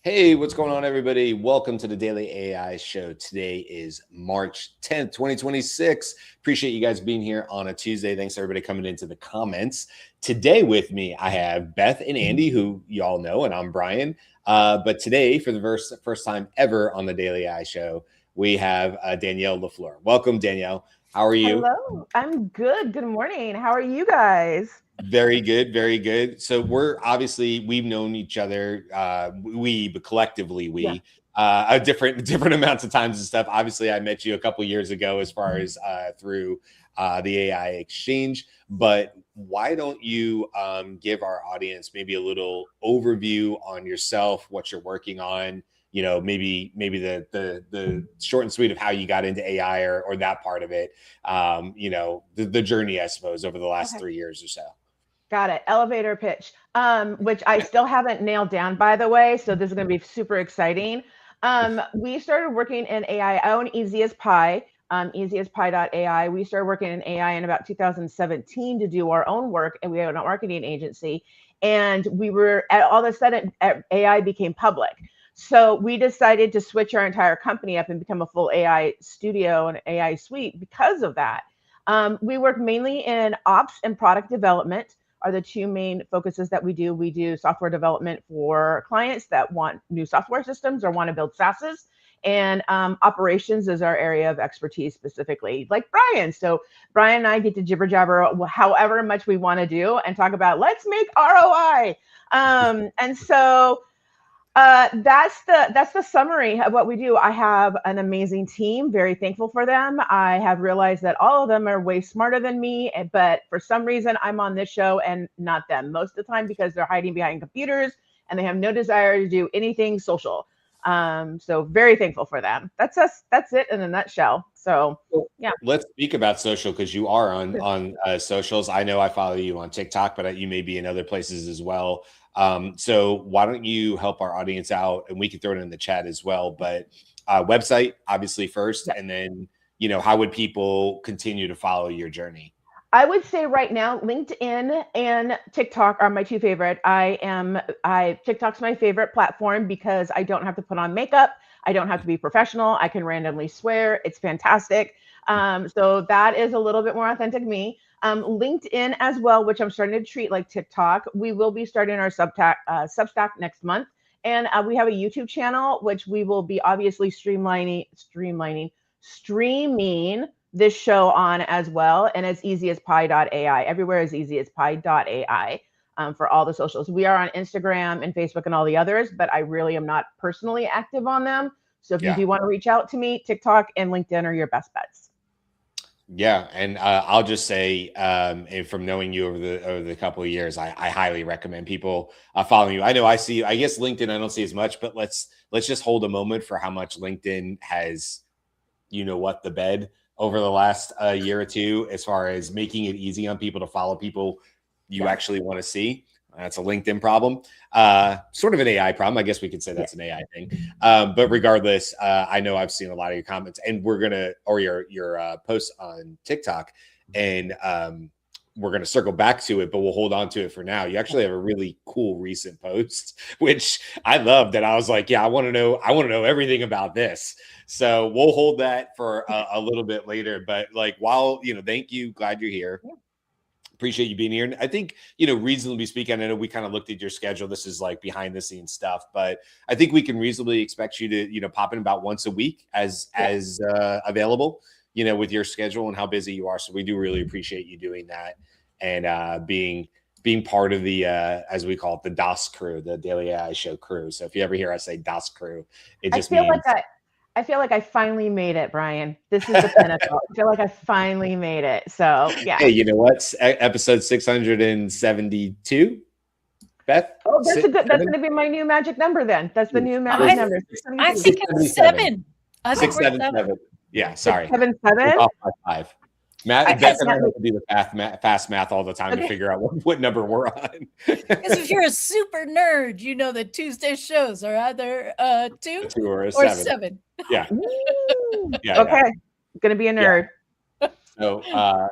Hey, what's going on, everybody? Welcome to the Daily AI Show. Today is March 10th, 2026. Appreciate you guys being here on a Tuesday. Thanks, everybody, coming into the comments. Today with me, I have Beth and Andy, who you all know, and I'm Brian. But today, for the first time ever on the Daily AI Show, we have Danielle LaFleur. Welcome, Danielle. How are you? Hello, I'm good. Good morning. How are you guys? Very good, very good. So we've known each other, but collectively different amounts of times and stuff. Obviously, I met you a couple years ago as far as through the AI exchange. But why don't you give our audience maybe a little overview on yourself, what you're working on? You know, maybe the short and sweet of how you got into AI or that part of it. You know, the journey, I suppose, over the last 3 years or so. Got it. Elevator pitch, which I still haven't nailed down, by the way. So this is going to be super exciting. We started working in AI. I own Easy as Pie, easyasPie.ai. We started working in AI in about 2017 to do our own work, and we had a marketing agency. And we were all of a sudden AI became public. So we decided to switch our entire company up and become a full AI studio and AI suite because of that. We work mainly in ops and product development are the two main focuses that we do. We do software development for clients that want new software systems or want to build SaaSes. And operations is our area of expertise specifically, like Brian. So Brian and I get to jibber jabber however much we want to do and talk about let's make ROI. And so that's the summary of what we do. I have an amazing team, very thankful for them. I have realized that all of them are way smarter than me, but for some reason I'm on this show and not them most of the time because they're hiding behind computers and they have no desire to do anything social. So very thankful for them. That's us. That's it in a nutshell. So yeah. Let's speak about social because you are on socials. I know I follow you on TikTok, but you may be in other places as well. So why don't you help our audience out, and we can throw it in the chat as well. But website, obviously, first, and then how would people continue to follow your journey? I would say right now, LinkedIn and TikTok are my two favorite. TikTok's my favorite platform because I don't have to put on makeup. I don't have to be professional. I can randomly swear. It's fantastic. So that is a little bit more authentic me. LinkedIn as well, which I'm starting to treat like TikTok. We will be starting our Substack next month. And we have a YouTube channel, which we will be obviously streaming this show on as well. And it's easyasPie.ai. Everywhere is easyasPie.ai for all the socials. We are on Instagram and Facebook and all the others, but I really am not personally active on them. So if you do want to reach out to me, TikTok and LinkedIn are your best bets. Yeah, and I'll just say, and from knowing you over the couple of years, I highly recommend people following you. I know I guess LinkedIn I don't see as much, but let's just hold a moment for how much LinkedIn has, the bed over the last year or two, as far as making it easy on people to follow people you actually want to see. That's a LinkedIn problem, sort of an AI problem. I guess we could say that's an AI thing. But regardless, I know I've seen a lot of your comments, and your posts on TikTok, and we're gonna circle back to it, but we'll hold on to it for now. You actually have a really cool recent post, which I love. That I was like, I want to know everything about this. So we'll hold that for a little bit later. But thank you. Glad you're here. Yeah. Appreciate you being here. And I think, reasonably speaking, I know we kind of looked at your schedule. This is like behind the scenes stuff, but I think we can reasonably expect you to, pop in about once a week as available, with your schedule and how busy you are. So we do really appreciate you doing that and being part of the, as we call it, the DOS crew, the Daily AI Show crew. So if you ever hear us say DOS crew, it just means. I feel like I finally made it, Brian. This is the pinnacle. I feel like I finally made it. So yeah. Hey, you know what? Episode 672. Beth? Oh, that's going to be my new magic number then. That's the new magic number. I think it's 7. 677. Yeah, sorry. 677? 5. Beth and I have to do the fast math all the time to figure out what number we're on. Because if you're a super nerd, you know that Tuesday shows are either 2 or a or 7. 7. Yeah. Yeah. Okay. Gonna be a nerd. Yeah. So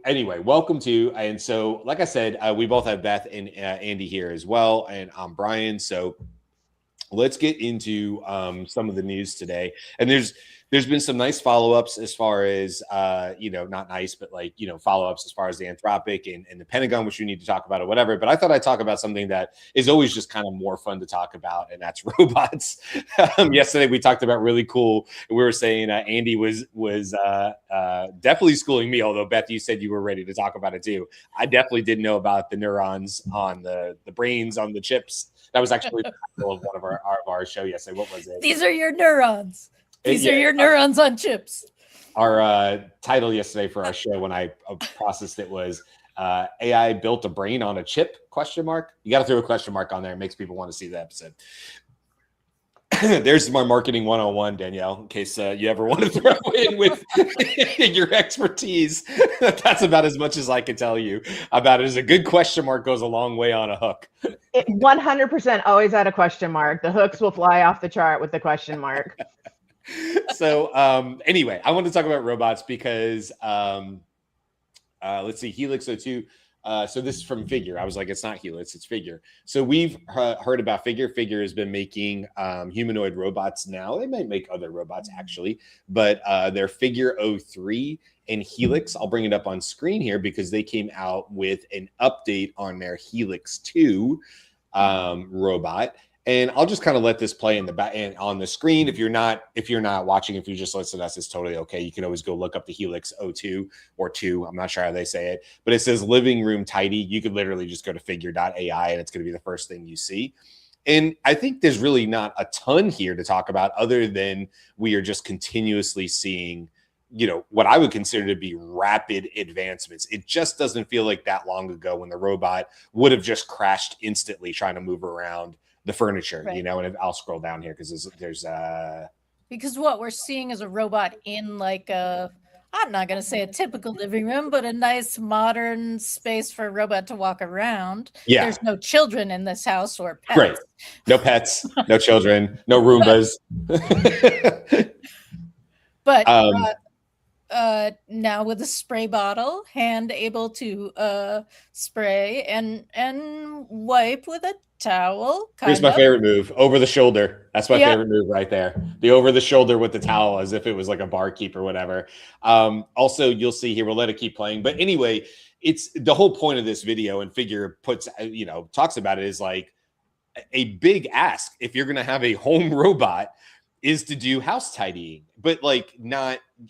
anyway, welcome to, and so like I said, we both have Beth and Andy here as well, and I'm Brian. So let's get into some of the news today. And there's been some nice follow-ups as far as not nice, but like, follow-ups as far as the Anthropic and the Pentagon, which we need to talk about or whatever. But I thought I'd talk about something that is always just kind of more fun to talk about, and that's robots. Yesterday we talked about really cool. We were saying Andy was definitely schooling me, although Beth, you said you were ready to talk about it too. I definitely didn't know about the neurons on the brains on the chips. That was actually the title of one of our show yesterday. What was it? These are your neurons. These are your neurons on chips. Our title yesterday for our show, when I processed it, was AI built a brain on a chip? ? You got to throw a question mark on there. It makes people want to see the episode. There's my marketing 101, Danielle, in case you ever want to throw in with your expertise. That's about as much as I can tell you about it. As a good question mark goes a long way on a hook. 100% always add a question mark. The hooks will fly off the chart with the question mark. So anyway, I want to talk about robots because let's see, Helix 02. So this is from Figure. I was like, it's not Helix, it's Figure. So we've heard about Figure. Figure has been making humanoid robots now. They might make other robots actually, but they're Figure 03 and Helix. I'll bring it up on screen here because they came out with an update on their Helix 2 robot. And I'll just kind of let this play in the back and on the screen. If you're not watching, if you just listen to us, it's totally okay. You can always go look up the Helix 02 or 2. I'm not sure how they say it, but it says living room tidy. You could literally just go to figure.ai and it's going to be the first thing you see. And I think there's really not a ton here to talk about other than we are just continuously seeing, what I would consider to be rapid advancements. It just doesn't feel like that long ago when the robot would have just crashed instantly trying to move around the furniture, right. And I'll scroll down here because there's because what we're seeing is a robot in like I'm not going to say a typical living room, but a nice modern space for a robot to walk around. Yeah. There's no children in this house or pets. Great. No pets, no children, no Roombas. But now with a spray bottle, hand able to spray and wipe with a towel. Here's my favorite move, over the shoulder. That's my favorite move right there. The over the shoulder with the towel, as if it was like a barkeep or whatever. Also, you'll see here, we'll let it keep playing. But anyway, it's the whole point of this video, and Figure talks about it, is like a big ask if you're going to have a home robot is to do house tidying, but like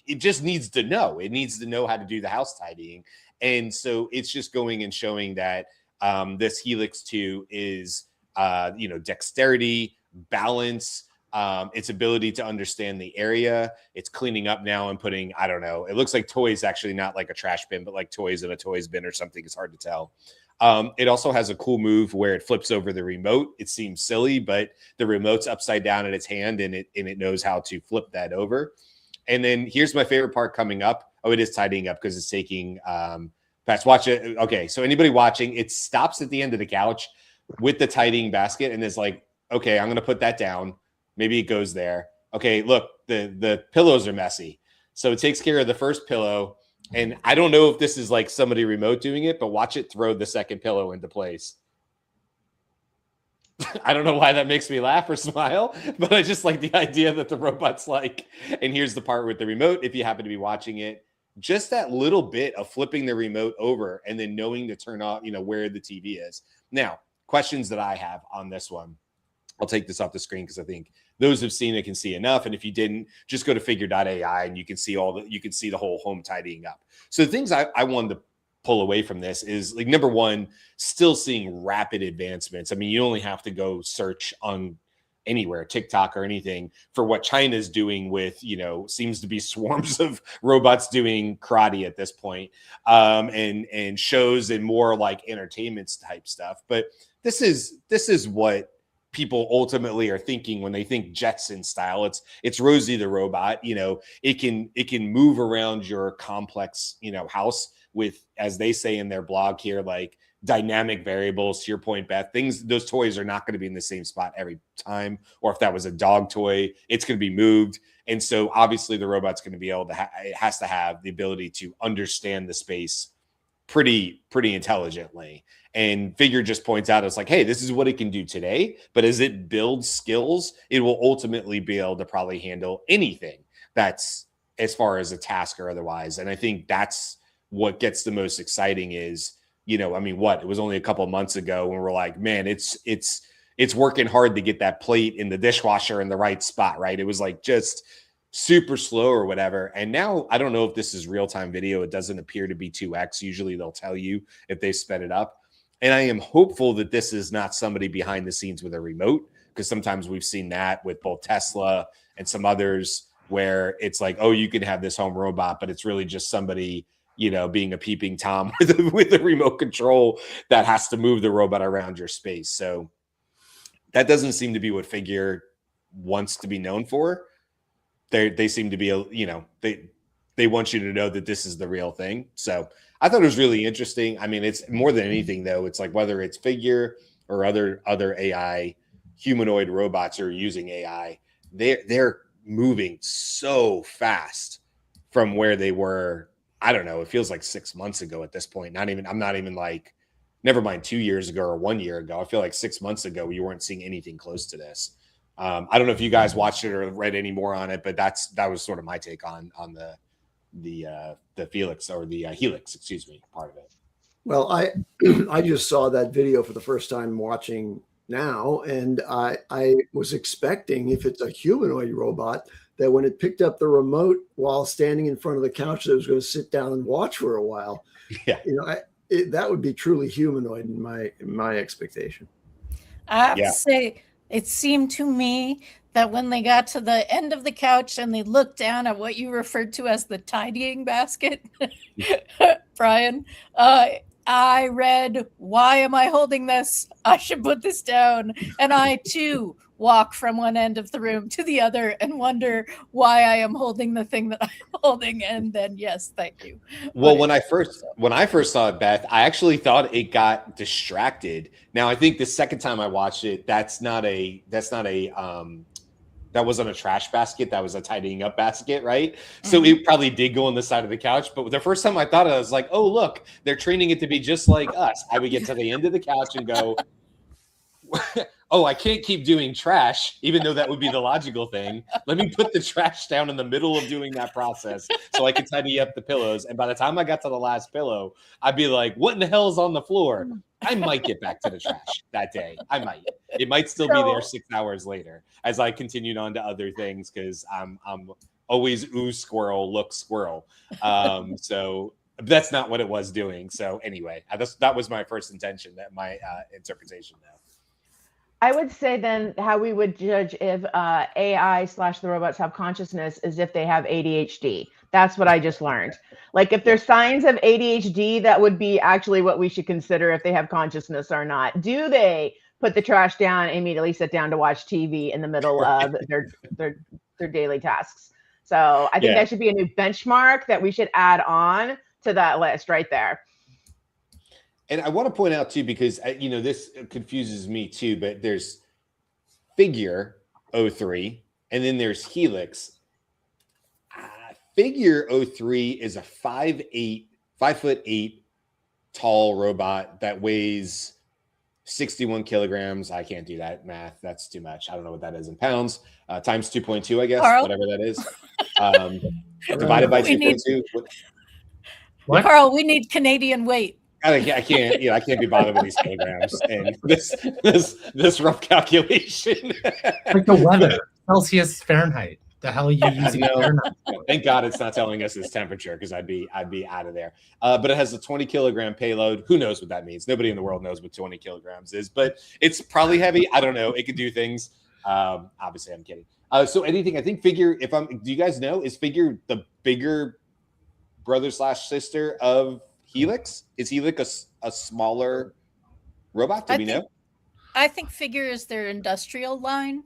it just needs to know. It needs to know how to do the house tidying. And so it's just going and showing that this Helix 2 is, dexterity, balance, its ability to understand the area. It's cleaning up now and putting, I don't know, it looks like toys, actually not like a trash bin, but like toys in a toys bin or something. It's hard to tell. It also has a cool move where it flips over the remote. It seems silly, but the remote's upside down in its hand and it knows how to flip that over. And then here's my favorite part coming up. Oh, it is tidying up because it's taking, Pat's watch it. Okay. So anybody watching, it stops at the end of the couch with the tidying basket and is like, okay, I'm going to put that down. Maybe it goes there. Okay. Look, the pillows are messy. So it takes care of the first pillow. And I don't know if this is like somebody remote doing it, but watch it throw the second pillow into place. I don't know why that makes me laugh or smile, but I just like the idea that the robot's like, and here's the part with the remote. If you happen to be watching it, just that little bit of flipping the remote over and then knowing to turn off, where the TV is. Now, questions that I have on this one. I'll take this off the screen because I think those who've seen it can see enough. And if you didn't, just go to figure.ai and you can see the whole home tidying up. So the things I wanted to pull away from this is, like, number one, still seeing rapid advancements. I mean, you only have to go search on anywhere, TikTok or anything, for what China's doing with, seems to be swarms of robots doing karate at this point, and shows and more like entertainment type stuff. But this is what people ultimately are thinking when they think Jetson style. It's Rosie the robot. You know, it can move around your complex, you know, house with, as they say in their blog here, like dynamic variables. To your point, Beth, those toys are not going to be in the same spot every time. Or if that was a dog toy, it's going to be moved. And so obviously the robot's going to be able to it has to have the ability to understand the space pretty intelligently. And Figure just points out, it's like, hey, this is what it can do today, but as it builds skills, it will ultimately be able to probably handle anything that's as far as a task or otherwise. And I think that's what gets the most exciting is, you know, I mean, it was only a couple of months ago when we're like, man, it's working hard to get that plate in the dishwasher in the right spot, right? It was like just super slow or whatever. And now I don't know if this is real-time video. It doesn't appear to be 2x. Usually they'll tell you if they sped it up. And I am hopeful that this is not somebody behind the scenes with a remote, because sometimes we've seen that with both Tesla and some others where it's like, oh, you can have this home robot, but it's really just somebody, you know, being a peeping Tom with a remote control that has to move the robot around your space. So that doesn't seem to be what Figure wants to be known for. They seem to be, you know, they want you to know that this is the real thing. So I thought it was really interesting. I mean, it's more than anything, though. It's like whether it's Figure or other AI humanoid robots are using AI, they're moving so fast from where they were. I don't know. It feels like 6 months ago at this point. I'm not even like, never mind 2 years ago or 1 year ago. I feel like 6 months ago, you weren't seeing anything close to this. I don't know if you guys watched it or read any more on it, but that was sort of my take on the Felix or the Helix, excuse me, part of it. Well, I just saw that video for the first time watching now, and I was expecting, if it's a humanoid robot, that when it picked up the remote while standing in front of the couch, that it was going to sit down and watch for a while. Yeah, you know, that would be truly humanoid in my expectation. I have to say, it seemed to me that when they got to the end of the couch and they looked down at what you referred to as the tidying basket, Brian, I read, why am I holding this? I should put this down. And I too walk from one end of the room to the other and wonder why I am holding the thing that I'm holding. And then, yes, thank you. Well, when I first saw it, Beth, I actually thought it got distracted. Now, I think the second time I watched it, that wasn't a trash basket. That was a tidying up basket, right? Mm-hmm. So it probably did go on the side of the couch. But the first time I thought it, I was like, oh, look, they're training it to be just like us. I would get to the end of the couch and go, oh, I can't keep doing trash, even though that would be the logical thing. Let me put the trash down in the middle of doing that process so I can tidy up the pillows. And by the time I got to the last pillow, I'd be like, what in the hell is on the floor? I might get back to the trash that day. I might. It might still be there 6 hours later as I continued on to other things, because I'm always ooh squirrel, look squirrel. So that's not what it was doing. So anyway, that was my first intention, that my interpretation though. I would say then how we would judge if AI/the robots have consciousness is if they have ADHD. That's what I just learned. Like if there's signs of ADHD, that would be actually what we should consider if they have consciousness or not. Do they put the trash down and immediately sit down to watch TV in the middle of their daily tasks? So I think that should be a new benchmark that we should add on to that list right there. And I want to point out too, because this confuses me too, but there's Figure 03 and then there's Helix. Figure 03 is a 5'8" tall robot that weighs 61 kilograms. I can't do that math. That's too much. I don't know what that is in pounds. Times 2.2, I guess, Carl? whatever that is. Divided by 2.2. What? Carl, we need Canadian weight. I can't. I can't be bothered with these kilograms and this rough calculation. Like the weather, Celsius, Fahrenheit. The hell are you using? Thank God it's not telling us its temperature, because I'd be out of there. But it has a 20 kilogram payload. Who knows what that means? Nobody in the world knows what 20 kilograms is, but it's probably heavy. I don't know. It could do things. Obviously, I'm kidding. So anything, I think Figure. Do you guys know, is Figure the bigger brother/sister of Helix? Is Helix a smaller robot? Do we know? I think Figure is their industrial line.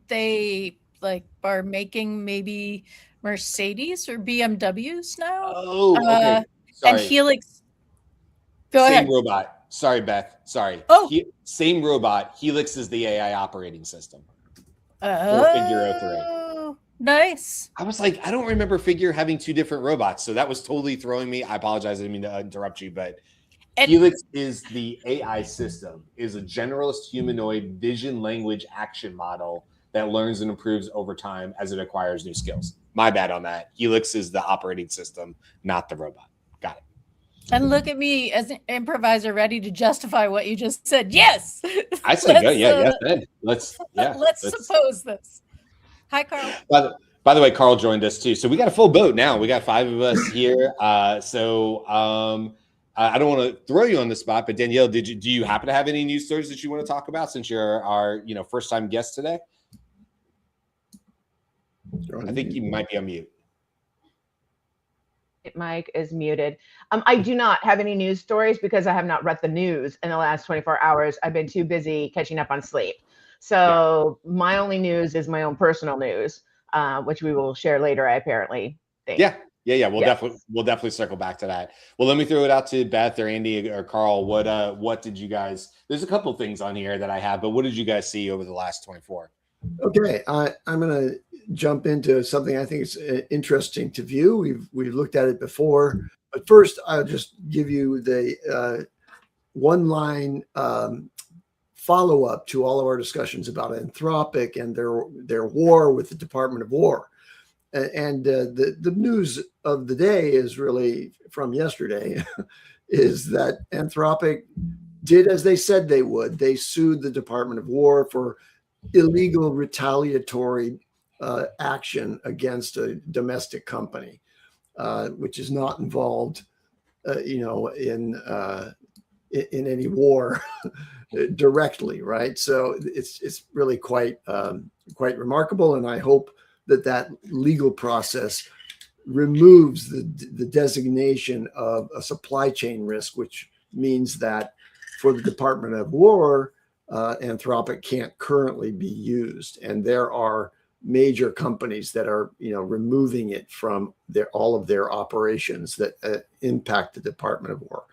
They like are making maybe Mercedes or BMWs now. Oh, okay. And Sorry. Helix. Go Same ahead. robot. Sorry, Beth. Sorry. Oh. Same robot. Helix is the AI operating system. For Figure 03. Oh, nice. I was like, I don't remember Figure having two different robots, so that was totally throwing me. I apologize. I didn't mean to interrupt you, but Helix is the AI system, is a generalist humanoid vision language action model that learns and improves over time as it acquires new skills. My bad on that. Helix is the operating system, not the robot. Got it. And look at me as an improviser ready to justify what you just said. Yes. I said good. Yeah, yes, then. Let's suppose this. Hi, Carl. By the way, Carl joined us too. So we got a full boat now. We got 5 of us here. I don't want to throw you on the spot, but Danielle, do you happen to have any news stories that you want to talk about since you're our first time guest today? I think you might be on mute. Mike is muted. I do not have any news stories because I have not read the news in the last 24 hours. I've been too busy catching up on sleep. So my only news is my own personal news, which we will share later, I apparently think. Yeah. We'll definitely circle back to that. Well, let me throw it out to Beth or Andy or Carl. What did you guys? There's a couple things on here that I have, but what did you guys see over the last 24? Okay, I'm going to jump into something I think is interesting to view. We've looked at it before, but first I'll just give you the one-line follow-up to all of our discussions about Anthropic and their war with the Department of War. And the news of the day is really from yesterday, is that Anthropic did as they said they would. They sued the Department of War for illegal retaliatory action against a domestic company, which is not involved, in any war directly, right? So it's really quite remarkable, and I hope that legal process removes the designation of a supply chain risk, which means that for the Department of War, Anthropic can't currently be used, and there are major companies that are removing it from all of their operations that impact the Department of War.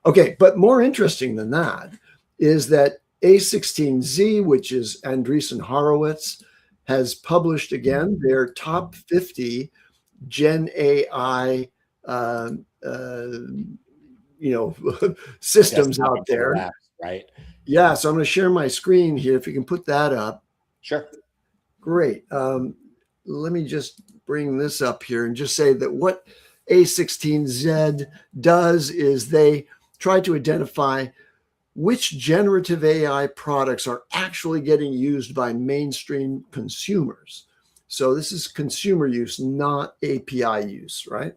Okay, but more interesting than that is that A16Z, which is Andreessen Horowitz, has published again their top 50 Gen AI systems out there. Apps, right? Yeah, so I'm going to share my screen here. If you can put that up. Sure. Great. Let me just bring this up here and just say that what A16Z does is they try to identify which generative AI products are actually getting used by mainstream consumers. So this is consumer use, not API use, right?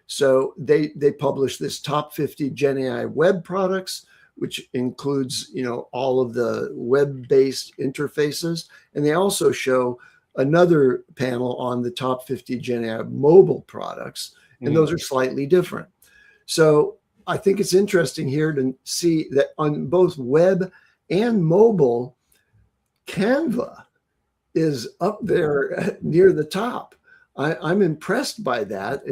So they publish this top 50 Gen AI web products, which includes, all of the web-based interfaces. And they also show another panel on the top 50 Gen AI mobile products, and those are slightly different. So I think it's interesting here to see that on both web and mobile, Canva is up there near the top. I'm impressed by that,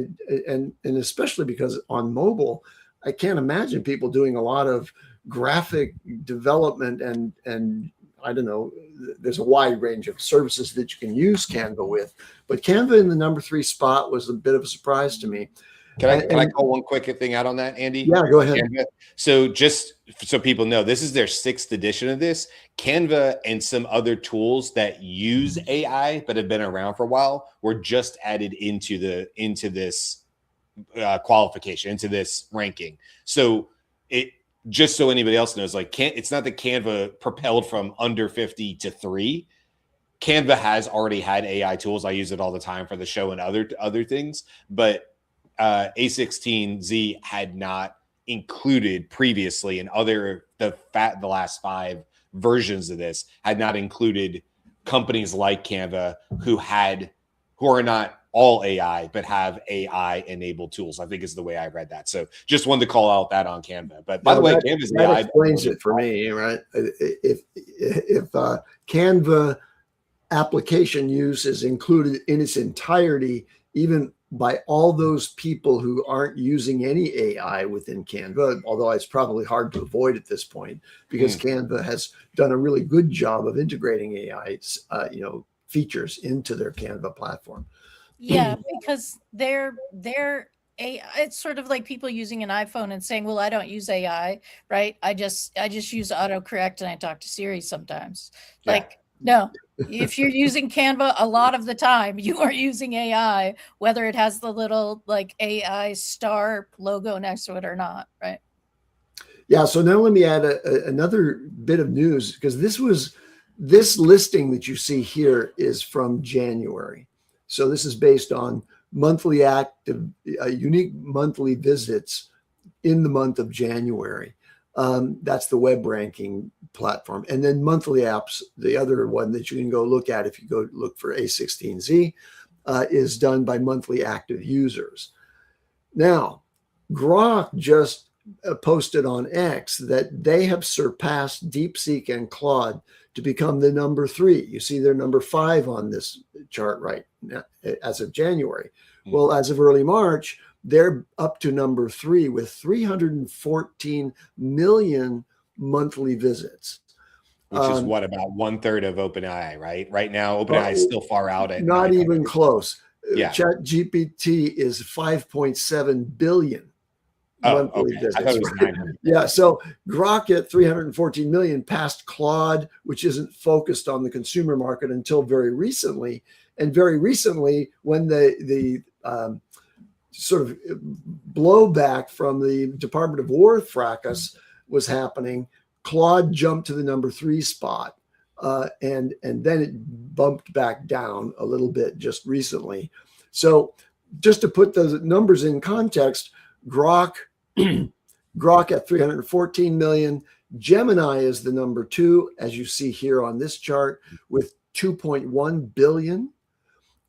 and especially because on mobile, I can't imagine people doing a lot of graphic development and I don't know, there's a wide range of services that you can use Canva with, but Canva in the number 3 spot was a bit of a surprise to me. Can I call one quick thing out on that, Andy? Yeah, go ahead. Canva. So just so people know, this is their 6th edition of this. Canva and some other tools that use AI but have been around for a while were just added into this qualification, into this ranking. So just so anybody else knows, it's not that Canva propelled from under 50 to 3. Canva has already had AI tools. I use it all the time for the show and other things, but A16Z had not included previously, and the last 5 versions of this had not included companies like Canva who are not all AI, but have AI enabled tools. I think is the way I read that. So just wanted to call out that on Canva. But by the way, Canva's that AI explains it for me, right? If Canva application use is included in its entirety, even by all those people who aren't using any AI within Canva, although it's probably hard to avoid at this point because Canva has done a really good job of integrating AI, features into their Canva platform. Yeah, because they're AI. It's sort of like people using an iPhone and saying, "Well, I don't use AI, right? I just use autocorrect and I talk to Siri sometimes." Yeah. Like, no, if you're using Canva a lot of the time, you are using AI, whether it has the little like AI star logo next to it or not, right? Yeah. So now let me add another bit of news, because this listing that you see here is from January. So this is based on monthly active, unique monthly visits in the month of January. That's the web ranking platform. And then monthly apps, the other one that you can go look at if you go look for A16Z, is done by monthly active users. Now, Grok just posted on X that they have surpassed DeepSeek and Claude to become the number 3. You see they're number 5 on this chart right now as of January. Well, as of early March, they're up to number 3 with 314 million monthly visits. Which is what, about 1/3 of OpenAI, right? Right now, OpenAI is still far out at not even close. Yeah. ChatGPT is 5.7 billion. Monthly visits. I thought it was 900. Yeah, so Grok at 314 million passed Claude, which isn't focused on the consumer market until very recently. And very recently, when the sort of blowback from the Department of War fracas was happening, Claude jumped to the number 3 spot, and then it bumped back down a little bit just recently. So just to put the numbers in context, Grok at 314 million. Gemini is the number 2, as you see here on this chart, with 2.1 billion.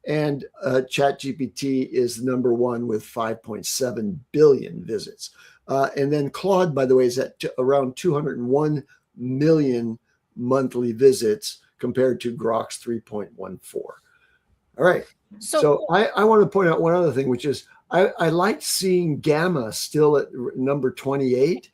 And ChatGPT is the number 1 with 5.7 billion visits. And then Claude, by the way, is at around 201 million monthly visits compared to Grok's 3.14. All right. So I want to point out one other thing, which is I liked seeing Gamma still at number 28.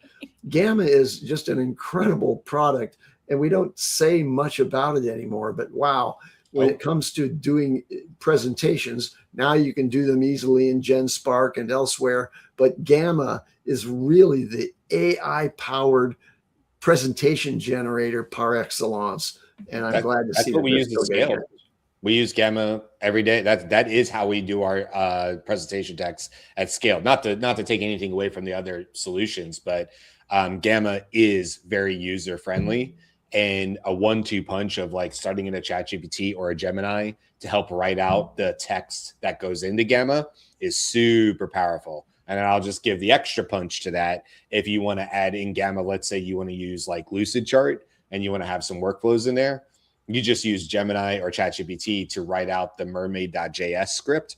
Gamma is just an incredible product, and we don't say much about it anymore. But wow, when it comes to doing presentations, now you can do them easily in GenSpark and elsewhere. But Gamma is really the AI-powered presentation generator par excellence, and I'm glad to see that's what we use to at scale. We use Gamma every day. That is how we do our presentation decks at scale. Not to take anything away from the other solutions, but Gamma is very user friendly, and a 1-2 punch of like starting in a ChatGPT or a Gemini to help write out the text that goes into Gamma is super powerful. And I'll just give the extra punch to that. If you want to add in Gamma, let's say you want to use like Lucidchart and you want to have some workflows in there, you just use Gemini or ChatGPT to write out the mermaid.js script,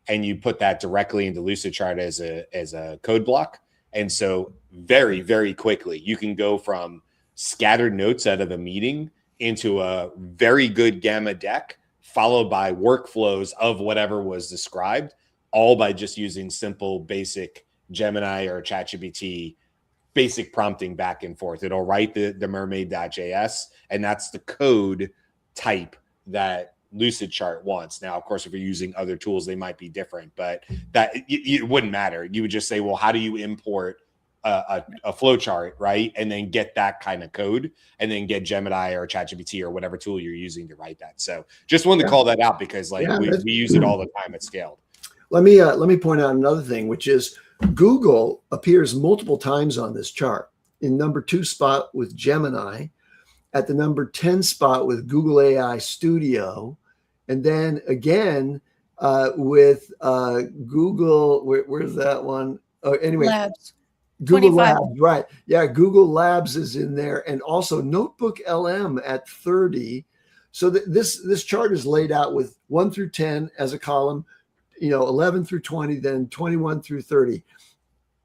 and you put that directly into Lucidchart as a code block. And so very, very quickly, you can go from scattered notes out of a meeting into a very good Gamma deck, followed by workflows of whatever was described, all by just using simple, basic Gemini or ChatGPT basic prompting back and forth. It'll write the mermaid.js, and that's the code type that Lucidchart wants. Now, of course, if you're using other tools, they might be different, but that it wouldn't matter. You would just say, well, how do you import a flow chart, right? And then get that kind of code, and then get Gemini or ChatGPT or whatever tool you're using to write that. So just wanted to call that out because we use it all the time at scale. Let me point out another thing, which is Google appears multiple times on this chart. In number 2 spot with Gemini, at the number 10 spot with Google AI Studio, and then again with Google. Where's that one? Oh, anyway, Labs. Google 25. Labs, right? Yeah, Google Labs is in there, and also Notebook LM at 30. So this chart is laid out with 1 through 10 as a column, 11 through 20, then 21 through 30.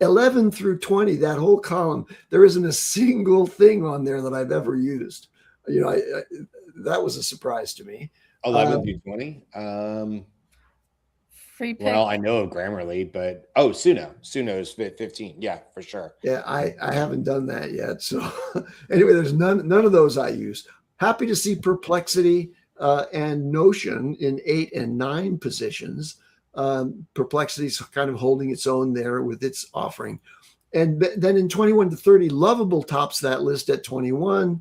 11 through 20, that whole column, there isn't a single thing on there that I've ever used. That was a surprise to me. 11 through 20. Free pick. Well, I know of Grammarly, but Suno is 15. Yeah, for sure. Yeah, I haven't done that yet. So anyway, there's none of those I use. Happy to see Perplexity and Notion in 8 and 9 positions. Perplexity's kind of holding its own there with its offering. And then in 21 to 30, Lovable tops that list at 21.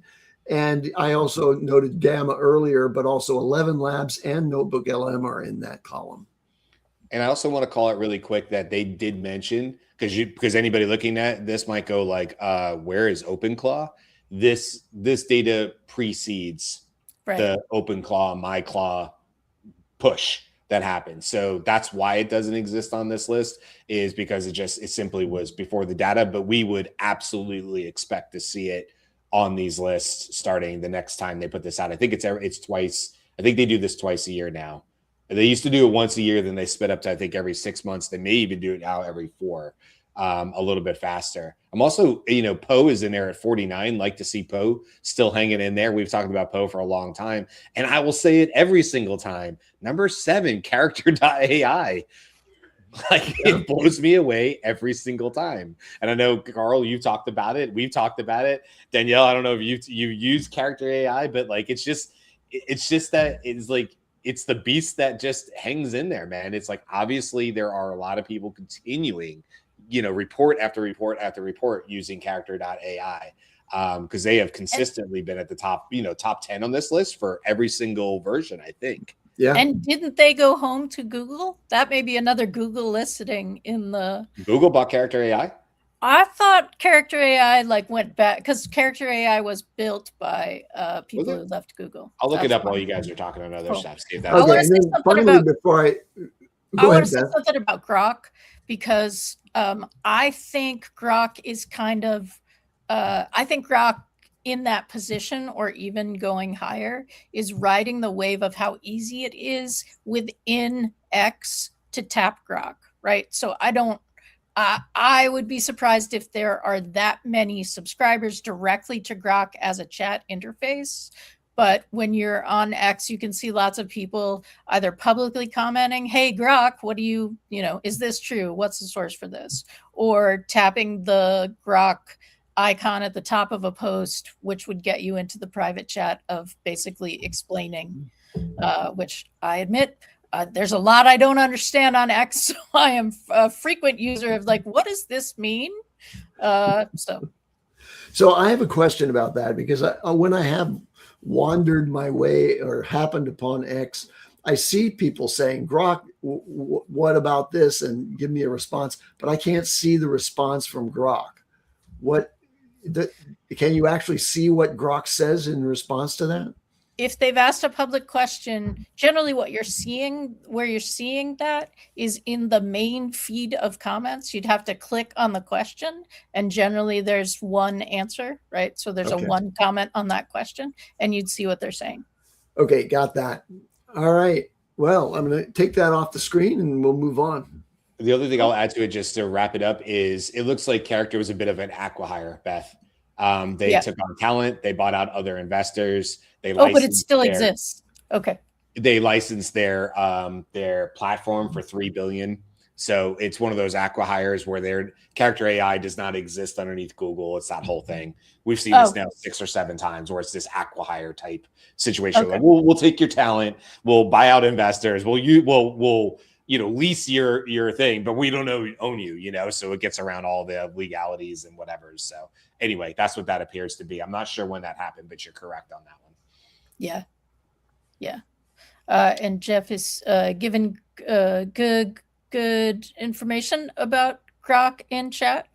And I also noted Gamma earlier, but also 11 Labs and Notebook LM are in that column. And I also want to call it really quick that they did mention, because anybody looking at this might go like, where is OpenClaw? This data precedes the OpenClaw, MyClaw push that happened. So that's why it doesn't exist on this list, is because it simply was before the data, but we would absolutely expect to see it on these lists starting the next time they put this out. I think it's twice. I think they do this twice a year now. They used to do it once a year, then they sped up to, I think, every 6 months. They may even do it now every 4, a little bit faster. I'm also, Poe is in there at 49. Like to see Poe still hanging in there. We've talked about Poe for a long time, and I will say it every single time. Number 7, Character.ai. Like, it blows me away every single time. And I know, Carl, you've talked about it. We've talked about it. Danielle, I don't know if you use Character AI, but like, it's just that it's like, it's the beast that just hangs in there, man. It's like, obviously there are a lot of people continuing, report after report after report using Character.ai, because they have consistently been at the top, top 10 on this list for every single version, I think. Yeah. And didn't they go home to Google? That may be another Google listing in the... Google bought Character AI? I thought Character AI went back, because Character AI was built by people who left Google. I'll look it up while you guys are talking on other stuff. See if that's I want to say something about Grok, because I think Grok is kind of, I think Grok in that position, or even going higher, is riding the wave of how easy it is within X to tap Grok, right? So I would be surprised if there are that many subscribers directly to Grok as a chat interface. But when you're on X, you can see lots of people either publicly commenting, hey, Grok, what do you, is this true? What's the source for this? Or tapping the Grok icon at the top of a post, which would get you into the private chat of basically explaining, which I admit, there's a lot I don't understand on X, so I am a frequent user of what does this mean? So I have a question about that, because when I have wandered my way or happened upon X, I see people saying, Grok, what about this? And give me a response, but I can't see the response from Grok. Can you actually see what Grok says in response to that? If they've asked a public question, generally where you're seeing that is in the main feed of comments. You'd have to click on the question, and generally there's one answer, right? So there's a one comment on that question, and you'd see what they're saying. Okay, got that. All right. Well, I'm going to take that off the screen and we'll move on. The other thing I'll add to it, just to wrap it up, is it looks like Character was a bit of an acqui-hire, Beth. They took on talent. They bought out other investors. But it still exists. Okay. They licensed their platform for $3 billion. So it's one of those acqui-hires where their Character AI does not exist underneath Google. It's that whole thing. We've seen this now 6 or 7 times, where it's this acqui-hire type situation. Like, we'll take your talent, we'll buy out investors, we'll lease your thing, but we don't own you, so it gets around all the legalities and whatever. So anyway, that's what that appears to be. I'm not sure when that happened, but you're correct on that one. Yeah. And Jeff is given good information about Grok in chat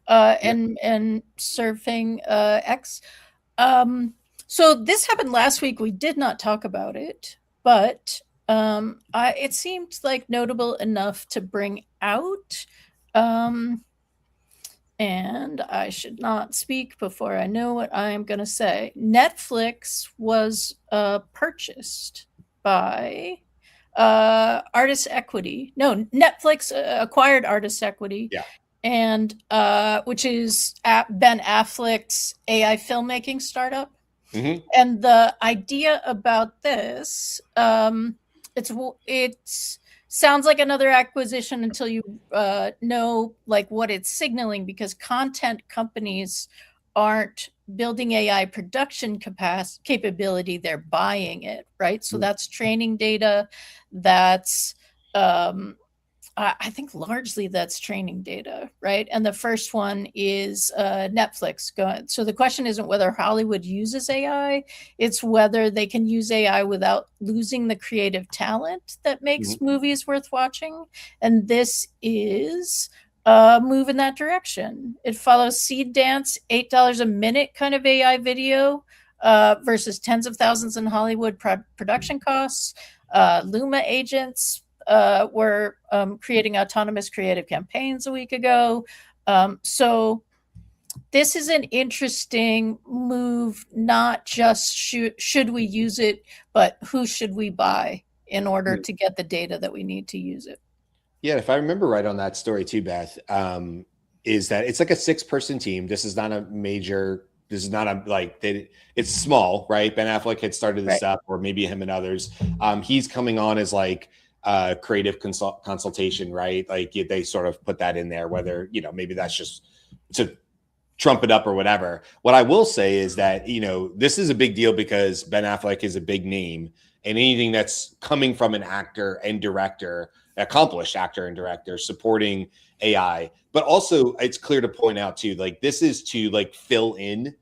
and surfing X. So this happened last week. We did not talk about it, but it seemed like notable enough to bring out. And I should not speak before I know what I'm going to say. Netflix was purchased by Artist Equity. No, Netflix acquired Artist Equity. Yeah. And which is Ben Affleck's AI filmmaking startup. Mhm. And the idea about this, it's sounds like another acquisition until you know like what it's signaling, because content companies aren't building AI production capability, they're buying it, right? So that's training data, that's I think largely that's training data, right? And the first one is Netflix. So the question isn't whether Hollywood uses AI, it's whether they can use AI without losing the creative talent that makes movies worth watching. And this is a move in that direction. It follows Seed Dance, $8 a minute kind of AI video versus tens of thousands in Hollywood production costs. Luma agents were creating autonomous creative campaigns a week ago. So this is an interesting move, not just should we use it, but who should we buy in order to get the data that we need to use it. Yeah, if I remember right on that story too, Beth, is that it's like a 6-person team. This is not a major, this is not a it's small, right? Ben Affleck had started this up, or maybe him and others. He's coming on as like creative consultation, right? Like they sort of put that in there, whether, maybe that's just to trump it up or whatever. What I will say is that, this is a big deal because Ben Affleck is a big name, and anything that's coming from an actor and director, accomplished actor and director, supporting AI. But also it's clear to point out too, like this is to like fill in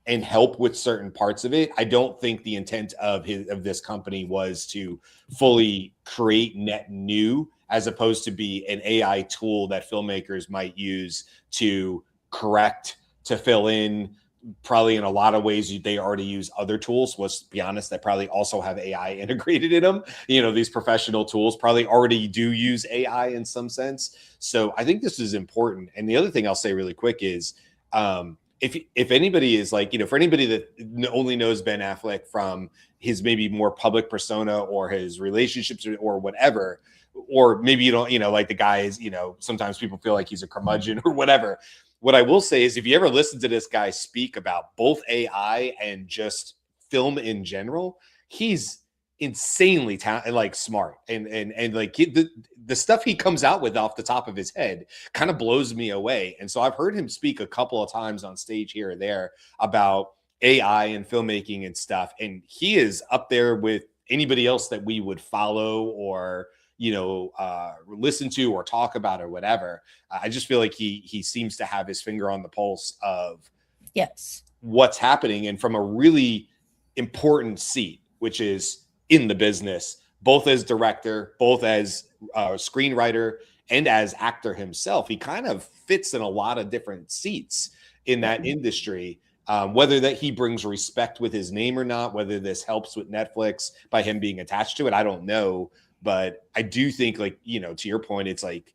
and help with certain parts of it. I don't think the intent of this company was to fully create net new, as opposed to be an AI tool that filmmakers might use to correct, to fill in. Probably in a lot of ways, they already use other tools. Let's be honest, that probably also have AI integrated in them. These professional tools probably already do use AI in some sense. So I think this is important. And the other thing I'll say really quick is, if anybody is like, for anybody that only knows Ben Affleck from his maybe more public persona or his relationships or whatever, or maybe you don't, like the guy is, sometimes people feel like he's a curmudgeon or whatever. What I will say is, if you ever listen to this guy speak about both AI and just film in general, he's insanely talented, like smart, and like the stuff he comes out with off the top of his head kind of blows me away. And so I've heard him speak a couple of times on stage here or there about AI and filmmaking and stuff, and he is up there with anybody else that we would follow or listen to or talk about or whatever. I just feel like he seems to have his finger on the pulse of what's happening, and from a really important seat, which is in the business, both as director, both as screenwriter, and as actor himself. He kind of fits in a lot of different seats in that industry. Whether that he brings respect with his name or not, whether this helps with Netflix by him being attached to it, I don't know. But I do think, like, to your point, it's like,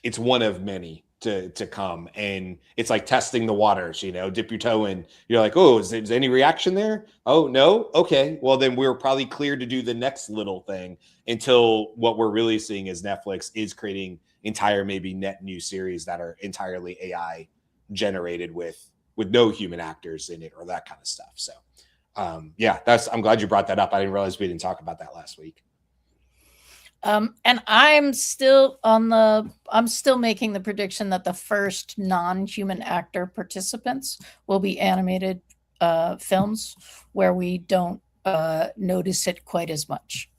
it's one of many to come. And it's like testing the waters, dip your toe in. You're like, oh, is there any reaction there? Oh, no. Okay. Well, then we're probably clear to do the next little thing, until what we're really seeing is Netflix is creating entire, maybe net new series that are entirely AI generated with no human actors in it or that kind of stuff. So yeah, I'm glad you brought that up. I didn't realize we didn't talk about that last week. And I'm still making the prediction that the first non-human actor participants will be animated films where we don't notice it quite as much.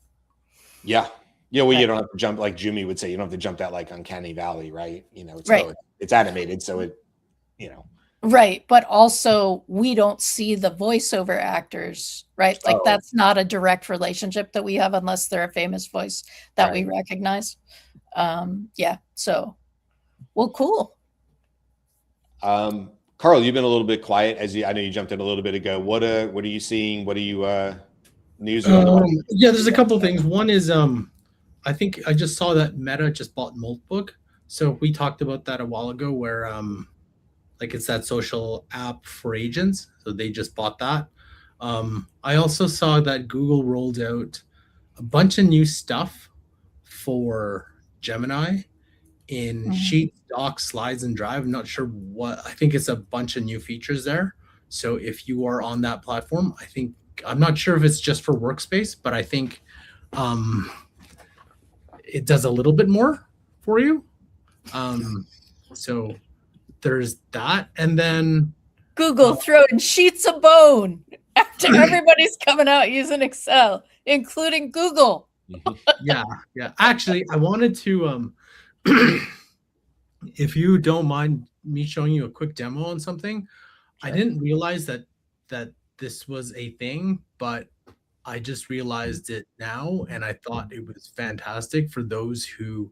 Yeah. Well, you don't have to jump, like Jimmy would say, you don't have to jump that like Uncanny Valley, right? It's animated, so it, Right. But also we don't see the voiceover acters, right? Like that's not a direct relationship that we have unless they're a famous voice that we recognize. Yeah. So, well, cool. Carl, you've been a little bit quiet I know you jumped in a little bit ago. What are you seeing? What are you news? Yeah, there's a couple of things. One is I think I just saw that Meta just bought Moltbook. So we talked about that a while ago, where like it's that social app for agents. So they just bought that. I also saw that Google rolled out a bunch of new stuff for Gemini in Sheets, Docs, Slides, and Drive. I'm not sure what. I think it's a bunch of new features there. So if you are on that platform, I'm not sure if it's just for Workspace, but I think it does a little bit more for you. So there's that, and then Google throwing Sheets of bone after everybody's coming out using Excel, including Google. yeah. Actually, I wanted to, if you don't mind me showing you a quick demo on something. Sure. I didn't realize that this was a thing, but I just realized it now, and I thought it was fantastic for those who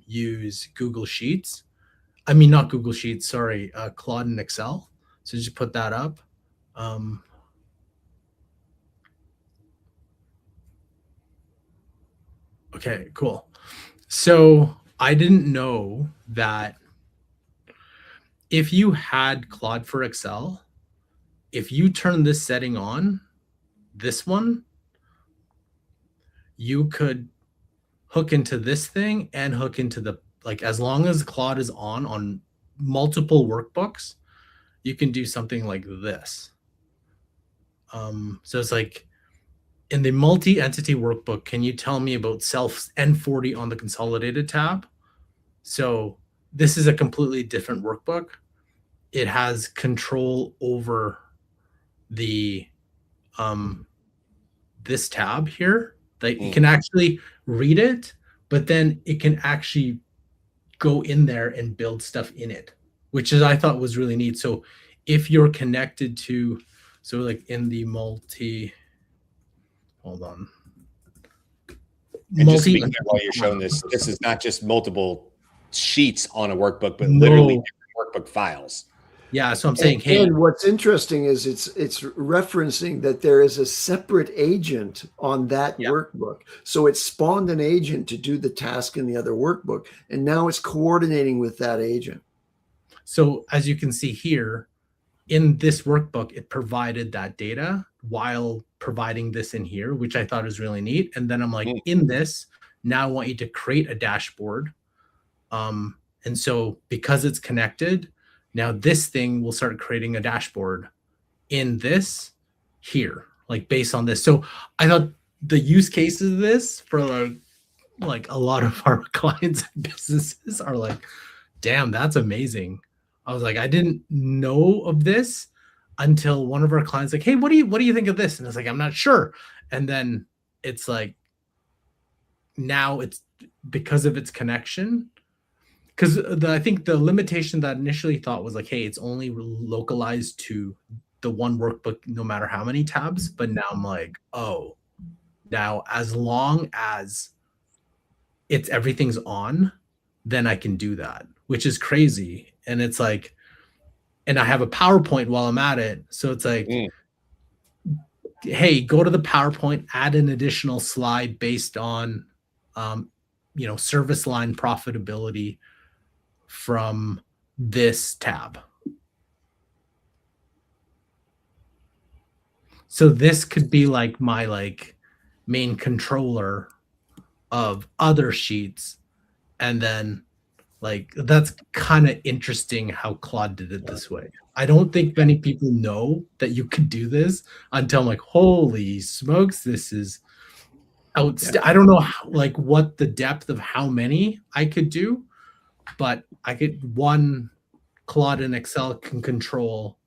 use Google Sheets. I mean, not Google Sheets, sorry, Claude and Excel. So just put that up. Okay, cool. So I didn't know that if you had Claude for Excel, if you turn this setting on, this one, you could hook into this thing and hook into the, like, as long as Claude is on multiple workbooks, you can do something like this. So it's like, in the multi-entity workbook, can you tell me about self N40 on the consolidated tab? So this is a completely different workbook. It has control over the this tab here. Like you can actually read it, but then it can actually go in there and build stuff in it, which is, I thought was really neat. So if you're connected to, so like in the hold on. And just speaking while you're showing this is not just multiple sheets on a workbook, but literally different workbook files. Yeah, so I'm saying, hey. And what's interesting is it's referencing that there is a separate agent on that workbook. So it spawned an agent to do the task in the other workbook, and now it's coordinating with that agent. So as you can see here, in this workbook, it provided that data while providing this in here, which I thought was really neat. And then I'm like, in this, now I want you to create a dashboard. And so because it's connected, now this thing will start creating a dashboard in this here, like based on this. So I thought the use cases of this for like a lot of our clients and businesses are like, damn, that's amazing. I was like, I didn't know of this until one of our clients like, hey, what do you think of this? And it's like, I'm not sure. And then it's like, now it's because of its connection. Because I think the limitation that I initially thought was like, hey, it's only localized to the one workbook, no matter how many tabs. But now I'm like, oh, now as long as everything's on, then I can do that, which is crazy. And it's like, and I have a PowerPoint while I'm at it. So it's like, hey, go to the PowerPoint, add an additional slide based on, service line profitability from this tab. So this could be like my main controller of other sheets. And then that's kind of interesting how Claude did it this way. I don't think many people know that you could do this until I'm like, holy smokes, this is outstanding. I don't know what the depth of how many I could do, but I could Claude and Excel can control,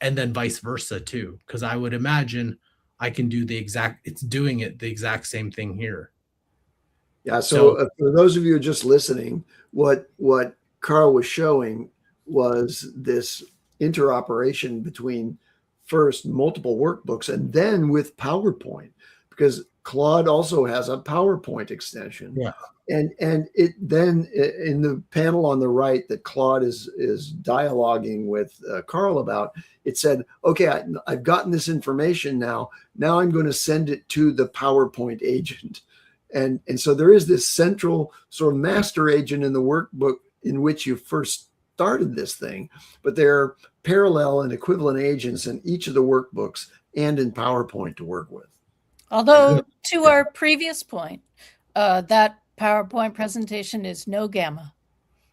and then vice versa too. Because I would imagine I can do it's doing it the exact same thing here. Yeah. So for those of you just listening, what Carl was showing was this interoperation between first multiple workbooks and then with PowerPoint, because Claude also has a PowerPoint extension. Yeah. And it then in the panel on the right that Claude is dialoguing with Carl about, it said, okay, I've gotten this information now. Now I'm going to send it to the PowerPoint agent. And so there is this central sort of master agent in the workbook in which you first started this thing, but there are parallel and equivalent agents in each of the workbooks and in PowerPoint to work with. Although, to our previous point, that PowerPoint presentation is no gamma.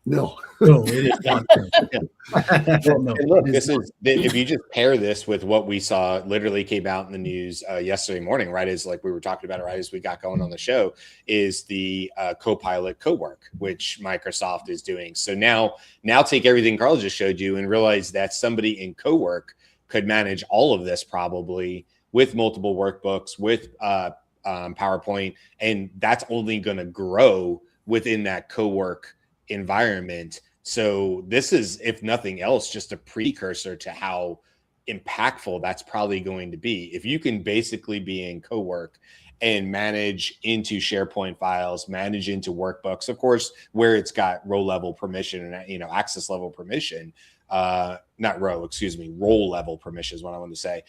No. No, it is not. No, And look, it this not. is if you just pair this with what we saw literally came out in the news yesterday morning, right? Is like we were talking about it right as we got going on the show, is the Copilot Cowork, which Microsoft is doing. So now take everything Carl just showed you and realize that somebody in Cowork could manage all of this probably with multiple workbooks, with PowerPoint, and that's only going to grow within that Cowork environment. So this is, if nothing else, just a precursor to how impactful that's probably going to be. If you can basically be in Cowork and manage into SharePoint files, manage into workbooks, of course, where it's got row level permission and access level permission, role level permission is what I want to say.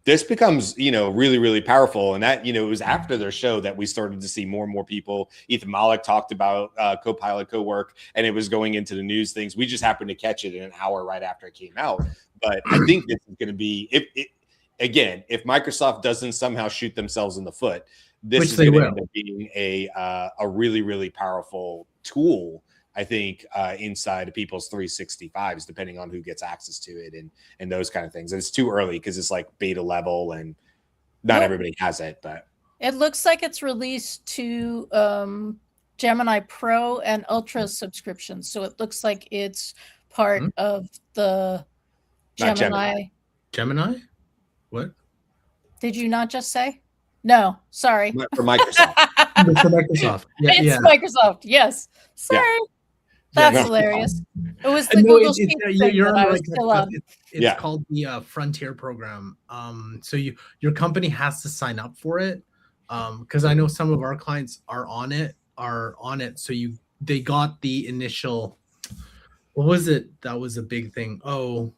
This becomes, really, really powerful. And that, it was after their show that we started to see more and more people. Ethan Malik talked about Copilot Cowork, and it was going into the news things. We just happened to catch it in an hour right after it came out. But I think this is going to be, if Microsoft doesn't somehow shoot themselves in the foot, this is going to end up being a really, really powerful tool, I think, inside of people's 365s, depending on who gets access to it and those kind of things. And it's too early because it's like beta level and not everybody has it. But it looks like it's released to Gemini Pro and Ultra subscriptions. So it looks like it's part of the Gemini. Gemini? What? Did you not just say? No, sorry. For Microsoft. For Microsoft. It's Microsoft. Yes. Sorry. Yeah. That's hilarious. It was the Google Sheets thing that I was still on. It's called the Frontier program. So your company has to sign up for it. Because I know some of our clients are on it. So they got the initial, what was it? That was a big thing. Oh,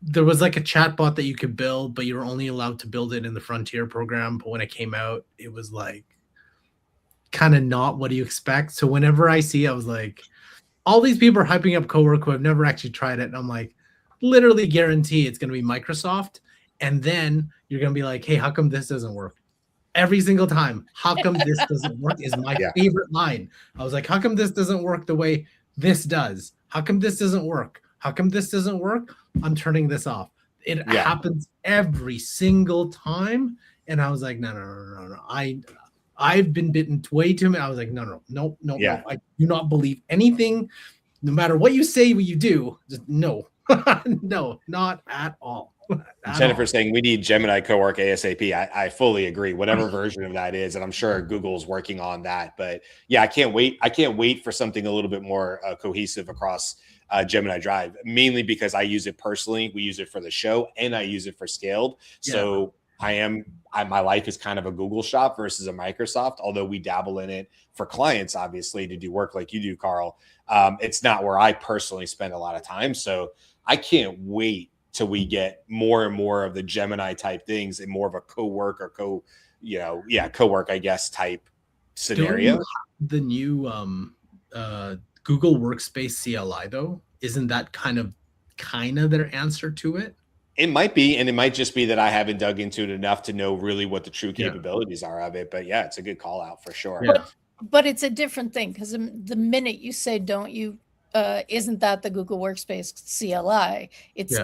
there was like a chatbot that you could build, but you were only allowed to build it in the Frontier program. But when it came out, it was like kind of not what you expect. So whenever I see, I was like, all these people are hyping up Cowork who have never actually tried it. And I'm like, literally guarantee it's going to be Microsoft. And then you're going to be like, hey, how come this doesn't work? Every single time, how come this doesn't work is my favorite line. I was like, how come this doesn't work the way this does? How come this doesn't work? How come this doesn't work? I'm turning this off. It happens every single time. And I was like, no. I've been bitten way too many. I was like, no. I do not believe anything. No matter what you say, what you do, just no. No, not at all. Jennifer saying we need Gemini Cowork ASAP. I fully agree, whatever version of that is. And I'm sure Google's working on that. But yeah, I can't wait. I can't wait for something a little bit more cohesive across Gemini Drive, mainly because I use it personally. We use it for the show and I use it for Scaled. So my life is kind of a Google shop versus a Microsoft, although we dabble in it for clients, obviously, to do work like you do, Carl. It's not where I personally spend a lot of time. So I can't wait till we get more and more of the Gemini type things and more of a Cowork or Cowork, I guess, type scenario. The new Google Workspace CLI, though, isn't that kind of their answer to it? It might be, and it might just be that I haven't dug into it enough to know really what the true capabilities are of it. But yeah, it's a good call out for sure. Yeah. But it's a different thing because the minute you say, don't you, isn't that the Google Workspace CLI? It's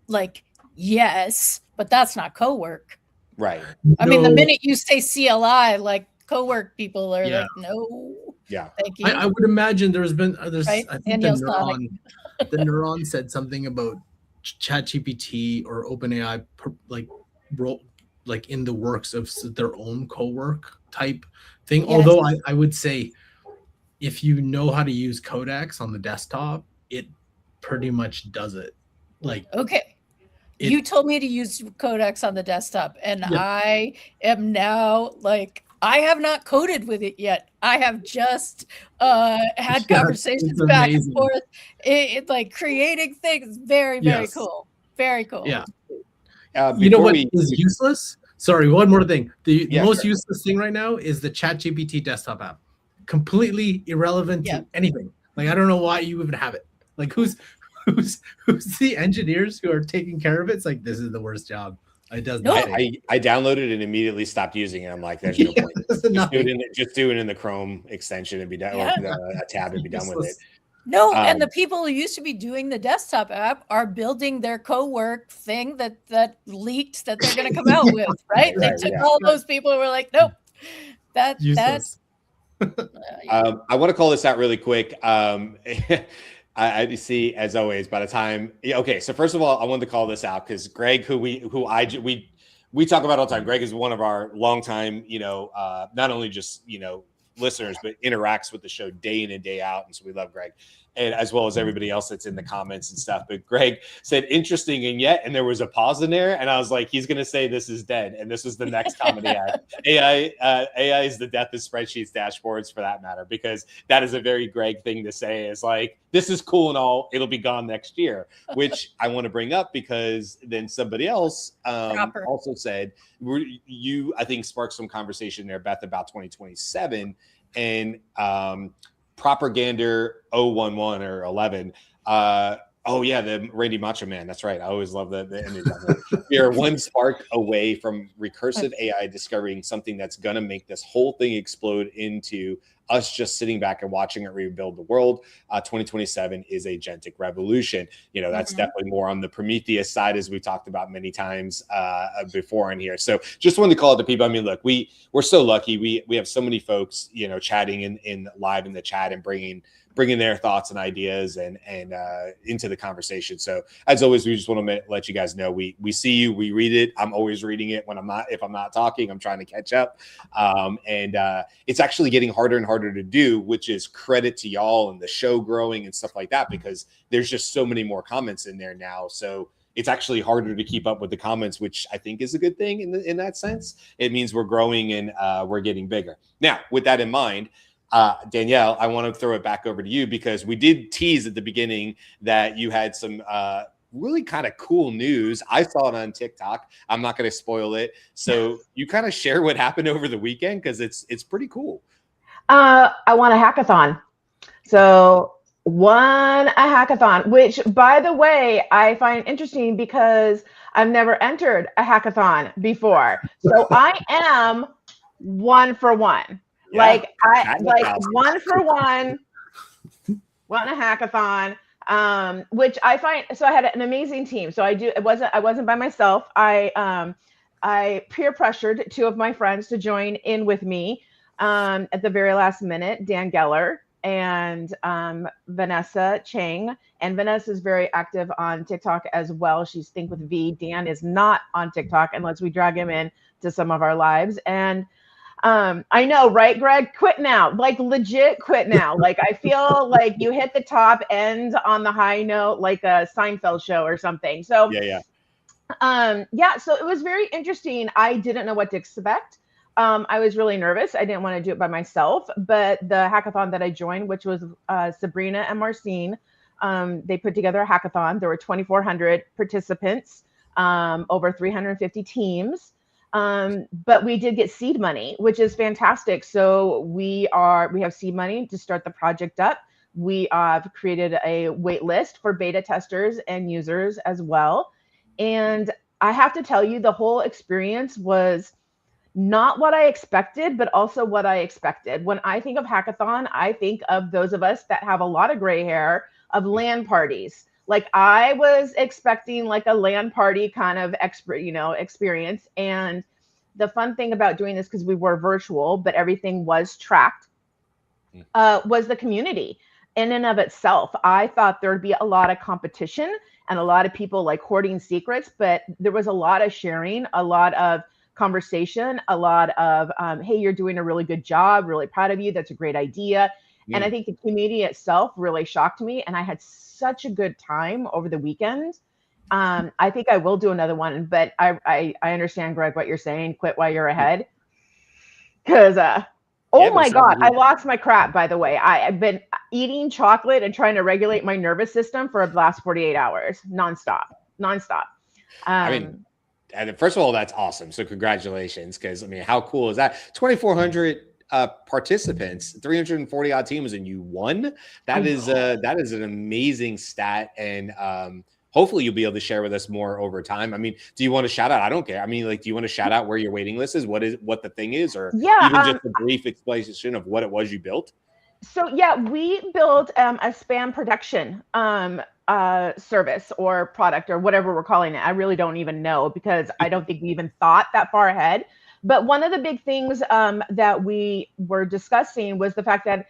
like, yes, but that's not Cowork. Right. I mean, the minute you say CLI, like Cowork people are like, no. Yeah. Thank you. I would imagine right? I think the Neuron said something about ChatGPT or OpenAI like in the works of their own Cowork type thing. Yes. Although I would say if you know how to use Codex on the desktop, it pretty much does it. Like, okay. You told me to use Codex on the desktop, and I am now like, I have not coded with it yet. I have just had conversations back and forth. It like creating things. Very cool. Very cool. Yeah. You know what is useless? Sorry, one more thing. The most useless thing right now is the ChatGPT desktop app. Completely irrelevant to anything. Like, I don't know why you even have it. Like, who's the engineers who are taking care of it? It's like, this is the worst job. It does No. not. I downloaded and immediately stopped using it. I'm like, there's no point. There's Just nothing. do it in the Chrome extension and be done, Yeah. or a tab and be done with it. Useless. No, and the people who used to be doing the desktop app are building their co-work thing that leaked that they're going to come out with, right? They Right, took yeah. all those people who were like, nope, that's Useless. I want to call this out really quick. I see, as always, by the time. Yeah, okay, so first of all, I wanted to call this out because Greg, who we talk about all the time. Greg is one of our longtime, not only just listeners, but interacts with the show day in and day out, and so we love Greg, and as well as everybody else that's in the comments and stuff. But Greg said interesting, and there was a pause in there, and I was like, he's gonna say this is dead, and this was the next comment he had. AI is the death of spreadsheets, dashboards, for that matter, because that is a very Greg thing to say. Is like, this is cool and all, it'll be gone next year, which I want to bring up because then somebody else also said, you I think sparked some conversation there, Beth, about 2027 and Propagander 011 or 11. Oh yeah, the Randy Macho Man. That's right. I always love the image on that. We are one spark away from recursive AI discovering something that's going to make this whole thing explode into us just sitting back and watching it rebuild the world. 2027 is a agentic revolution. That's definitely more on the Prometheus side, as we talked about many times before in here. So just wanted to call it to people. I mean, look, we're so lucky. We have so many folks, chatting in live in the chat and bringing their thoughts and ideas and into the conversation. So as always, we just want to let you guys know we see you, we read it. I'm always reading it if I'm not talking, I'm trying to catch up. And it's actually getting harder and harder to do, which is credit to y'all and the show growing and stuff like that, because there's just so many more comments in there now. So it's actually harder to keep up with the comments, which I think is a good thing in that sense. It means we're growing and we're getting bigger. Now, with that in mind, Danielle, I want to throw it back over to you because we did tease at the beginning that you had some really kind of cool news. I saw it on TikTok. I'm not going to spoil it. So you kind of share what happened over the weekend because it's pretty cool. I won a hackathon. So won a hackathon, which, by the way, I find interesting because I've never entered a hackathon before. So I am 1 for 1. Yeah, one for one, won a hackathon, which I find. So I had an amazing team. So I wasn't by myself. I peer pressured 2 of my friends to join in with me at the very last minute, Dan Geller and Vanessa Chang. And Vanessa is very active on TikTok as well. She's Think with V. Dan is not on TikTok unless we drag him in to some of our lives. And I know, right, Greg? Quit now. Like, legit quit now. Like, I feel like you hit the top end on the high note, like a Seinfeld show or something. So yeah. So it was very interesting. I didn't know what to expect. I was really nervous. I didn't want to do it by myself, but the hackathon that I joined, which was Sabrina and Marcin, they put together a hackathon. There were 2,400 participants, over 350 teams. But we did get seed money, which is fantastic. So we have seed money to start the project up. We have created a wait list for beta testers and users as well. And I have to tell you, the whole experience was not what I expected, but also what I expected. When I think of hackathon, I think of those of us that have a lot of gray hair, of LAN parties. Like, I was expecting like a LAN party kind of experience. And the fun thing about doing this, because we were virtual, but everything was tracked, was the community in and of itself. I thought there'd be a lot of competition and a lot of people like hoarding secrets, but there was a lot of sharing, a lot of conversation, a lot of, hey, you're doing a really good job, really proud of you. That's a great idea. And I think the community itself really shocked me. And I had such a good time over the weekend. I think I will do another one, but I understand, Greg, what you're saying. Quit while you're ahead. Because, my God, I lost my crap, by the way. I've been eating chocolate and trying to regulate my nervous system for the last 48 hours, nonstop. And first of all, that's awesome. So congratulations, because how cool is that? 2,400 participants, 340 odd teams, and you won. That is an amazing stat. And hopefully you'll be able to share with us more over time. I mean, do you want to shout out? I don't care. I mean, like, do you want to shout out where your waiting list is? What the thing is, or even just a brief explanation of what it was you built? So yeah, we built a spam protection service or product or whatever we're calling it. I really don't even know, because I don't think we even thought that far ahead. But one of the big things that we were discussing was the fact that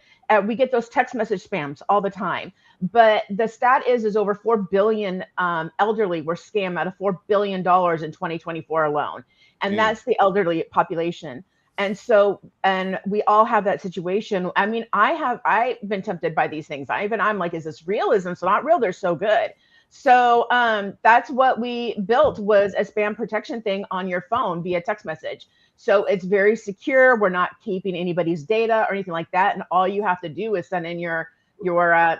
we get those text message spams all the time. But the stat is over 4 billion elderly were scammed out of $4 billion in 2024 alone. And that's the elderly population. And so, and we all have that situation. I mean, I've been tempted by these things. I'm like, is this real? Is this not real? They're so good. So that's what we built, was a spam protection thing on your phone via text message. So it's very secure. We're not keeping anybody's data or anything like that. And all you have to do is send in your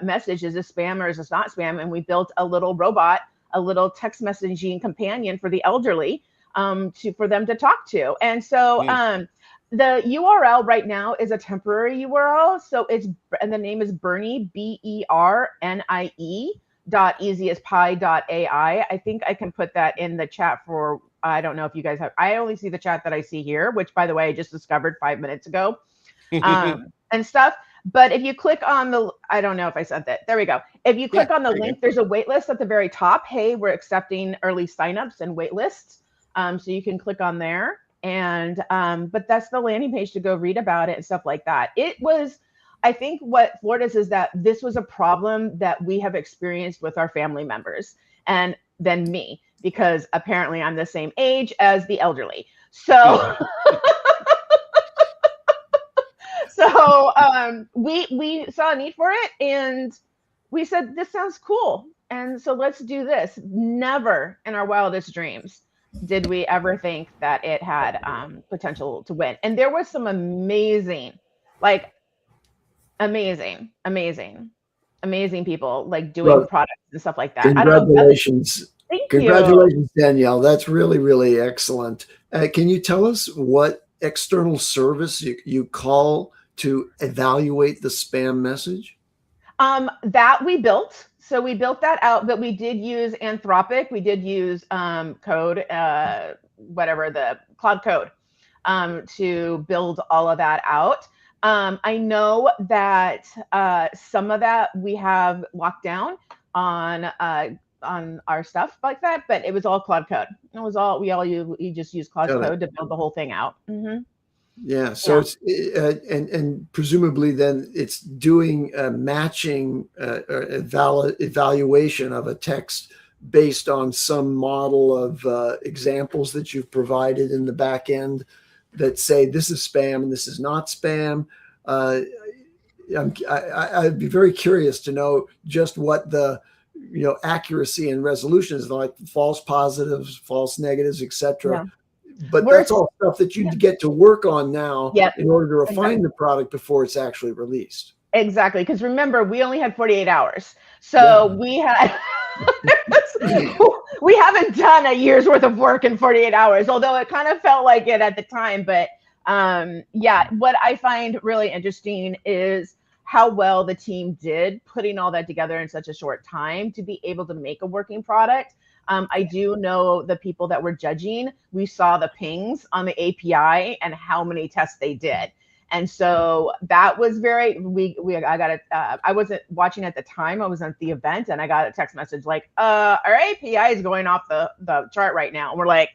message. Is this spam or is this not spam? And we built a little robot, a little text messaging companion for the elderly for them to talk to. And so the URL right now is a temporary URL. So and the name is Bernie, BERNIE .easyasPie.ai. I think I can put that in the chat for, I don't know if you guys have, I only see the chat that I see here, which by the way, I just discovered 5 minutes ago and stuff. But if you click on I don't know if I said that. There we go. If you click on the link, there's a wait list at the very top. Hey, we're accepting early signups and wait lists. So you can click on there. And but that's the landing page to go read about it and stuff like that. It was, I think what floored us is that this was a problem that we have experienced with our family members, and then me, because apparently I'm the same age as the elderly. So we saw a need for it, and we said, this sounds cool, and so let's do this. Never in our wildest dreams did we ever think that it had potential to win. And there was some amazing people like doing products and stuff like that. Congratulations. Thank you, Danielle. That's really, really excellent. Can you tell us what external service you call to evaluate the spam message? That we built. So we built that out, but we did use Anthropic. We did use code, whatever, the Cloud Code, to build all of that out. I know that some of that we have locked down on our stuff like that, but it was all Cloud Code. It was all we just used Cloud Code to build the whole thing out. Mm-hmm. Yeah. So it's and presumably then it's doing matching evaluation of a text based on some model of examples that you've provided in the back end that say this is spam and this is not spam. I'd be very curious to know just what the accuracy and resolution is, like false positives, false negatives, etc. Yeah. But that's all stuff that you get to work on now in order to refine the product before it's actually released. Exactly. Because remember, we only had 48 hours. So we had we haven't done a year's worth of work in 48 hours, although it kind of felt like it at the time. But what I find really interesting is how well the team did putting all that together in such a short time to be able to make a working product. I do know the people that were judging, we saw the pings on the API and how many tests they did. And so that was very, I wasn't watching at the time, I was at the event, and I got a text message like, our API is going off the chart right now. And we're like,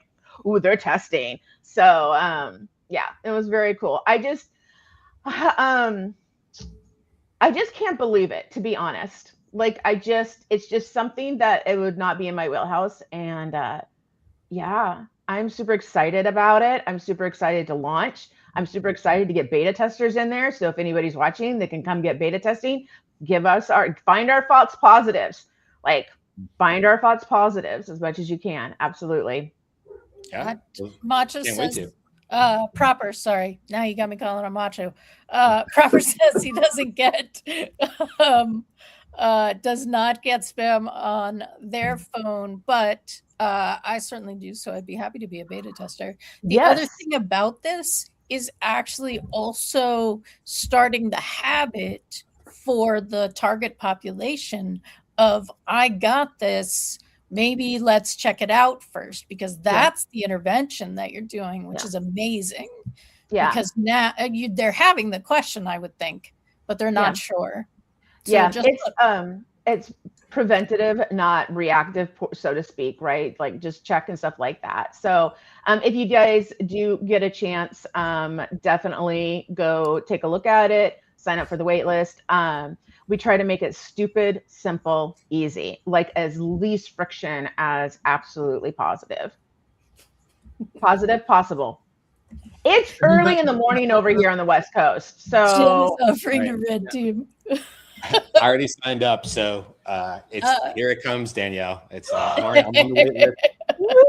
ooh, they're testing. So it was very cool. I just can't believe it, to be honest. Like, it's just something that it would not be in my wheelhouse. And I'm super excited about it. I'm super excited to launch. I'm super excited to get beta testers in there. So if anybody's watching, they can come get beta testing. Find our false positives. Find our false positives as much as you can. Absolutely. Yeah. Macho says, Proper, sorry. Now you got me calling him Macho. Proper says he doesn't get does not get spam on their phone, but I certainly do. So I'd be happy to be a beta tester. The other thing about this is actually also starting the habit for the target population of, I got this maybe let's check it out first, because that's the intervention that you're doing, which is amazing. Yeah. Because now they're having the question, I would think, but they're not sure. So yeah, just it's preventative, not reactive, so to speak, right? Like just check and stuff like that. So if you guys do get a chance, definitely go take a look at it, sign up for the wait list. We try to make it stupid, simple, easy, like as least friction as absolutely possible. It's early in the morning over here on the West Coast. So Jen is offering to red team. I already signed up, so here it comes, Danielle. It's I'm on the wait list.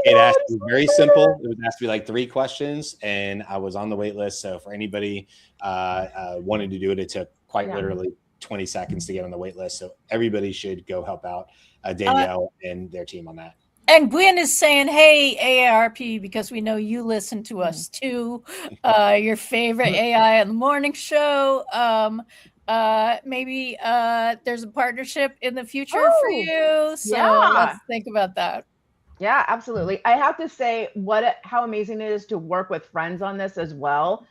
It asked me very simple. It was asked me like 3 questions, and I was on the wait list. So for anybody wanting to do it, it took quite literally 20 seconds to get on the wait list. So everybody should go help out Danielle and their team on that. And Gwen is saying, hey, AARP, because we know you listen to us too. Your favorite AI in the morning show. Maybe there's a partnership in the future for you. So let's think about that. Yeah, absolutely. I have to say how amazing it is to work with friends on this as well.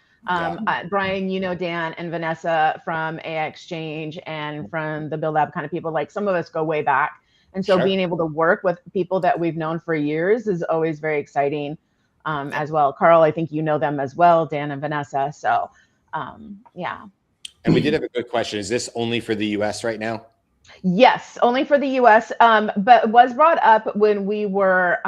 Brian, you know, Dan and Vanessa from AI Exchange and from the Build Lab kind of people, like some of us go way back. And so being able to work with people that we've known for years is always very exciting as well. Carl, I think you know them as well, Dan and Vanessa. So yeah. And we did have a good question. Is this only for the US right now? Yes, only for the US. But it was brought up when we were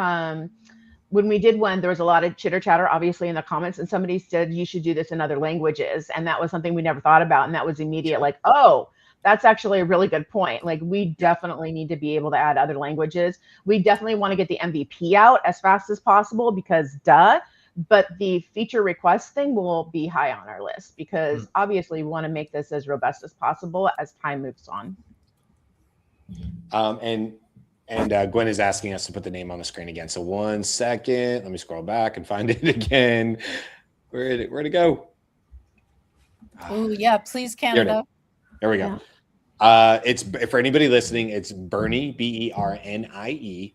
when we did one, there was a lot of chitter chatter, obviously, in the comments, and somebody said you should do this in other languages. And that was something we never thought about. And that was immediate, like, oh, that's actually a really good point. Like, we definitely need to be able to add other languages. We definitely want to get the MVP out as fast as possible because but the feature request thing will be high on our list because obviously we want to make this as robust as possible as time moves on. And Gwen is asking us to put the name on the screen again. So 1 second, let me scroll back and find it again. Where'd it go? Oh yeah, please, Canada. There we go. It's for anybody listening. It's Bernie BERNIE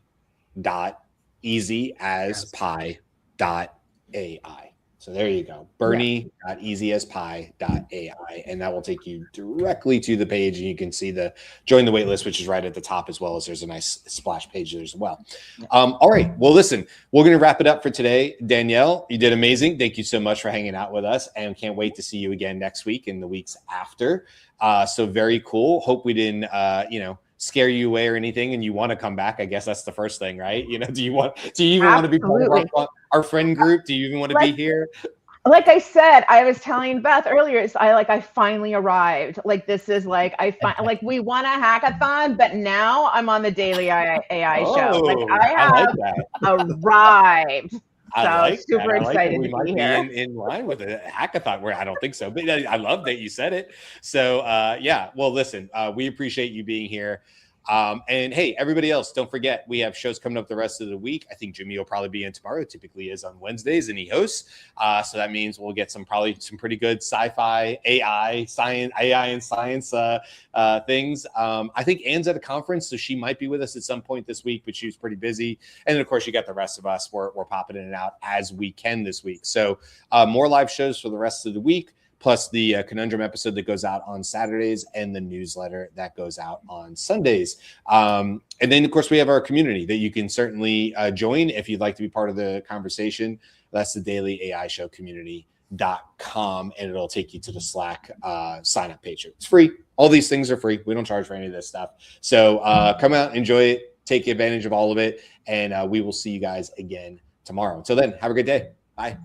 .easyaspie.ai. So there you go, Bernie.easyaspie.ai, and that will take you directly to the page, and you can see the join the wait list, which is right at the top, as well as there's a nice splash page there as well. All right, well, listen, we're going to wrap it up for today. Danielle, you did amazing. Thank you so much for hanging out with us, and can't wait to see you again next week and the weeks after. So very cool. Hope we didn't, scare you away or anything, and you want to come back. I guess that's the first thing, right? Do you even want to be part of our friend group? Do you even want to be here? Like I said, I was telling Beth earlier, I finally arrived. Like, this is like, like we won a hackathon, but now I'm on the Daily AI show. Like, I have arrived. So super excited to be here. In line with a hackathon, where I don't think so, but I love that you said it. So yeah, well, listen, we appreciate you being here. And hey, everybody else, don't forget, we have shows coming up the rest of the week. I think Jimmy will probably be in tomorrow. It typically is on Wednesdays, and he hosts. So that means we'll get probably some pretty good sci-fi, AI and science things. I think Anne's at a conference, so she might be with us at some point this week, but she was pretty busy. And then, of course, you got the rest of us. We're popping in and out as we can this week. So more live shows for the rest of the week, plus the Conundrum episode that goes out on Saturdays and the newsletter that goes out on Sundays. And then, of course, we have our community that you can certainly join if you'd like to be part of the conversation. That's the Daily AI Show community.com, and it'll take you to the Slack sign-up page. It's free. All these things are free. We don't charge for any of this stuff. So come out, enjoy it, take advantage of all of it, and we will see you guys again tomorrow. Until then, have a good day. Bye.